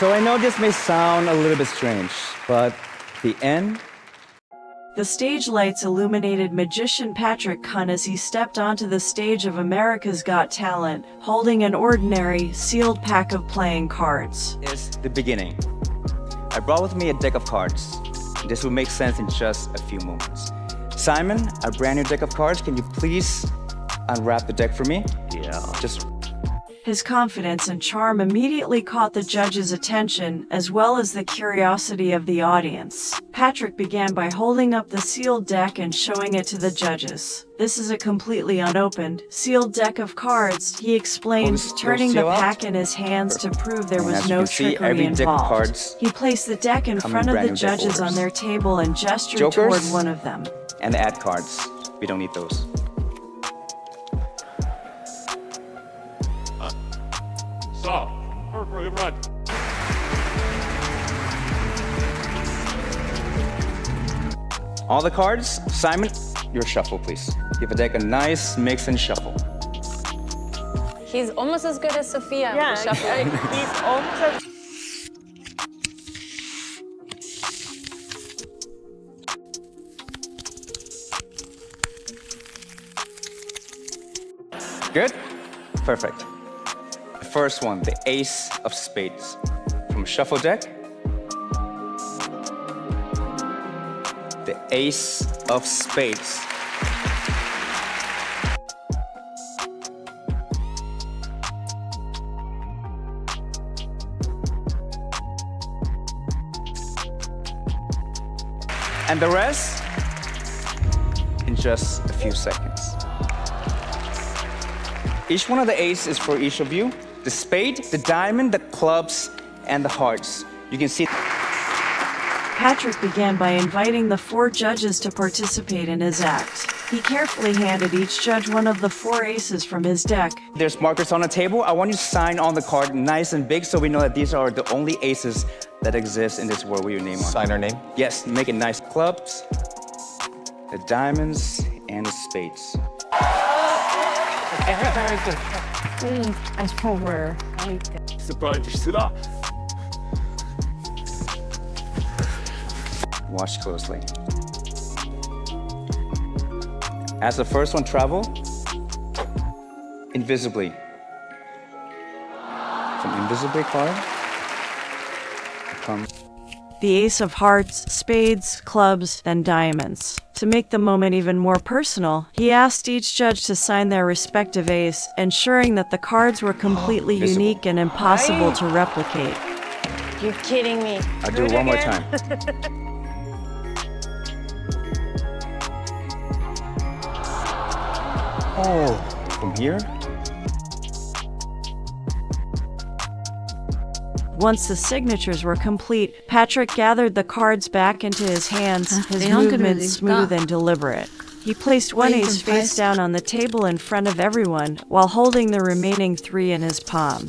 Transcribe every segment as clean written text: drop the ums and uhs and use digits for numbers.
So I know this may sound a little bit strange, but the end. The stage lights illuminated magician Patrick Kunn as he stepped onto the stage of America's Got Talent, holding an ordinary, sealed pack of playing cards. Is the beginning. I brought with me a deck of cards. This will make sense in just a few moments. Simon, a brand new deck of cards. Can you please unwrap the deck for me? Yeah. His confidence and charm immediately caught the judges' attention, as well as the curiosity of the audience. Patrick began by holding up the sealed deck and showing it to the judges. This is a completely unopened, sealed deck of cards, he explained, turning the pack in his hands to prove there was no trickery involved. He placed the deck in front of the judges on their table and gestured toward one of them. And the ad cards. We don't need those. Stop. Run. All the cards, Simon, your shuffle, please. Give a deck a nice mix and shuffle. He's almost as good as Sophia. Yeah, Shuffling. he's almost as... Good? Perfect. The first one, the Ace of Spades. From shuffle deck. The Ace of Spades. And the rest in just a few seconds. Each one of the aces is for each of you. The spade, the diamond, the clubs, and the hearts. You can see. Patrick began by inviting the 4 judges to participate in his act. He carefully handed each judge one of the 4 aces from his deck. There's markers on the table. I want you to sign on the card nice and big so we know that these are the only aces that exist in this world with your name on. Sign our name? Yes, make it nice. Clubs, the diamonds, and the spades. Very good. As for Watch closely. As the first one travel, invisibly. From invisibly card, come. The ace of hearts, spades, clubs, and diamonds. To make the moment even more personal, he asked each judge to sign their respective ace, ensuring that the cards were completely unique and impossible to replicate. You're kidding me. I'll do it one more time. Oh, from here? Once the signatures were complete, Patrick gathered the cards back into his hands, his movements smooth and deliberate. He placed one ace face down on the table in front of everyone, while holding the remaining 3 in his palm.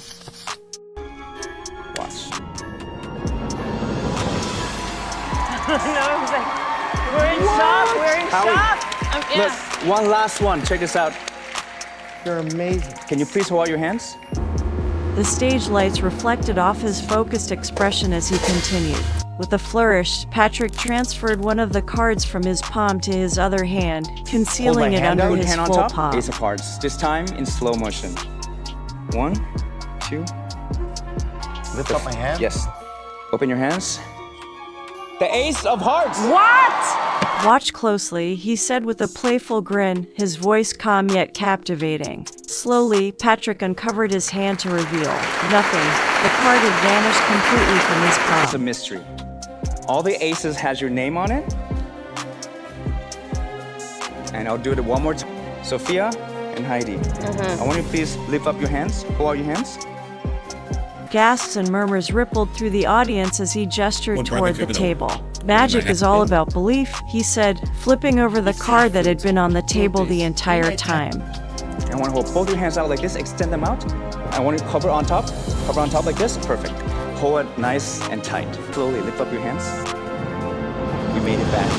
Watch. we're in shock, we're in Howie, shock. Look, one last one. Check this out. You're amazing. Can you please hold out your hands? The stage lights reflected off his focused expression as he continued. With a flourish, Patrick transferred one of the cards from his palm to his other hand, concealing it under his full palm. Ace of Hearts. This time in slow motion. 1, 2. Lift up my hand? Yes. Open your hands. The Ace of Hearts! What? Watch closely, he said with a playful grin, his voice calm yet captivating. Slowly, Patrick uncovered his hand to reveal nothing. The card had vanished completely from his palm. It's a mystery. All the aces has your name on it. And I'll do it one more time. Sophia and Heidi. I want you to please lift up your hands. Hold out your hands. Gasps and murmurs rippled through the audience as he gestured toward the table. Magic is all about belief, he said, flipping over the card that had been on the table the entire time. I want to hold both your hands out like this, extend them out. I want you to cover on top like this. Perfect. Hold it nice and tight. Slowly lift up your hands. We made it back.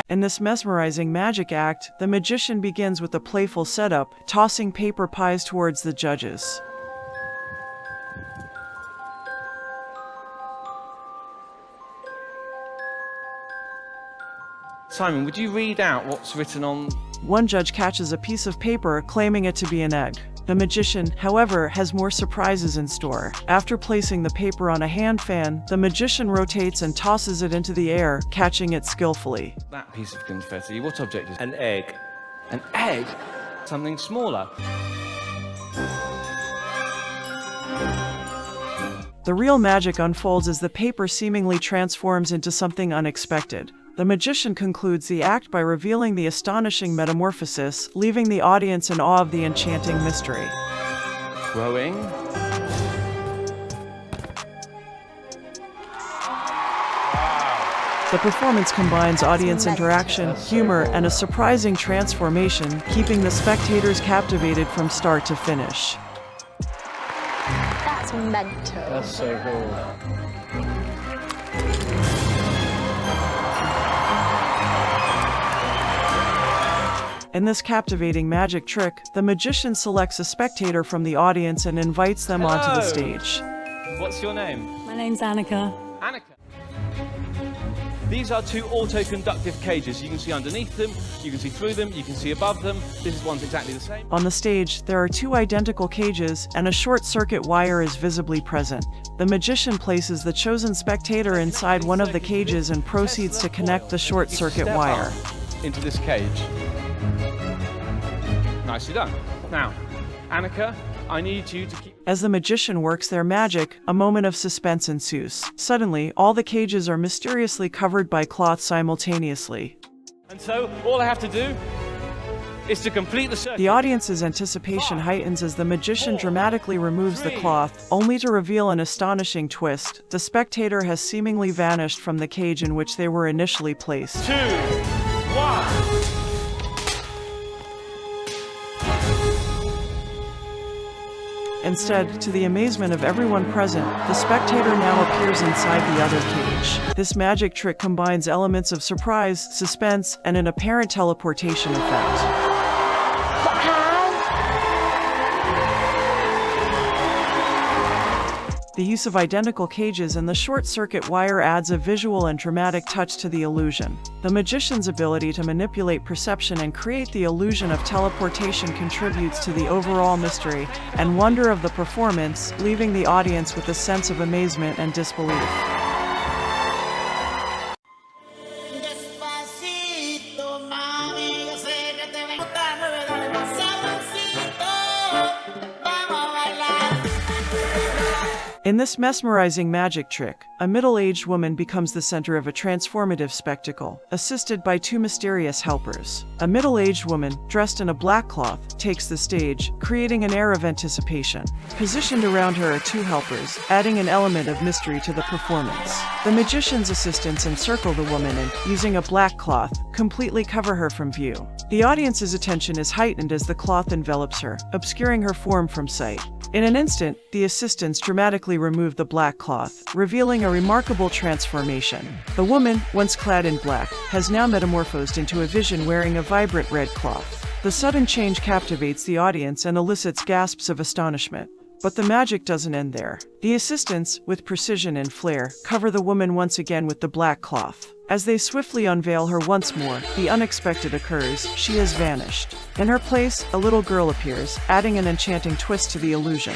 In this mesmerizing magic act, the magician begins with a playful setup, tossing paper pies towards the judges. Simon, would you read out what's written on... One judge catches a piece of paper, claiming it to be an egg. The magician, however, has more surprises in store. After placing the paper on a hand fan, the magician rotates and tosses it into the air, catching it skillfully. that piece of confetti? What object is it? An egg. An egg? Something smaller. The real magic unfolds as the paper seemingly transforms into something unexpected. The magician concludes the act by revealing the astonishing metamorphosis, leaving the audience in awe of the enchanting mystery. Growing. The performance combines audience interaction, humor, and a surprising transformation, keeping the spectators captivated from start to finish. That's mental. That's so cool. In this captivating magic trick, the magician selects a spectator from the audience and invites them onto the stage. What's your name? My name's Annika. Annika. These are two auto-conductive cages. You can see underneath them, you can see through them, you can see above them. This one's exactly the same. On the stage, there are two identical cages, and a short-circuit wire is visibly present. The magician places the chosen spectator inside one of the cages and proceeds to connect the short-circuit Step wire. up into this cage. Nicely done. Now, Annika, I need you to keep... As the magician works their magic, a moment of suspense ensues. Suddenly, all the cages are mysteriously covered by cloth simultaneously. And so, all I have to do is to complete the circuit. The audience's anticipation heightens as the magician dramatically removes the cloth, only to reveal an astonishing twist. The spectator has seemingly vanished from the cage in which they were initially placed. 2, 1... Instead, to the amazement of everyone present, the spectator now appears inside the other cage. This magic trick combines elements of surprise, suspense, and an apparent teleportation effect. The use of identical cages and the short-circuit wire adds a visual and dramatic touch to the illusion. The magician's ability to manipulate perception and create the illusion of teleportation contributes to the overall mystery and wonder of the performance, leaving the audience with a sense of amazement and disbelief. In this mesmerizing magic trick, a middle-aged woman becomes the center of a transformative spectacle, assisted by two mysterious helpers. A middle-aged woman, dressed in a black cloth, takes the stage, creating an air of anticipation. Positioned around her are two helpers, adding an element of mystery to the performance. The magician's assistants encircle the woman and, using a black cloth, completely cover her from view. The audience's attention is heightened as the cloth envelops her, obscuring her form from sight. In an instant, the assistants dramatically remove the black cloth, revealing a remarkable transformation. The woman, once clad in black, has now metamorphosed into a vision wearing a vibrant red cloth. The sudden change captivates the audience and elicits gasps of astonishment. But the magic doesn't end there. The assistants, with precision and flair, cover the woman once again with the black cloth. As they swiftly unveil her once more, the unexpected occurs. She has vanished. In her place, a little girl appears, adding an enchanting twist to the illusion.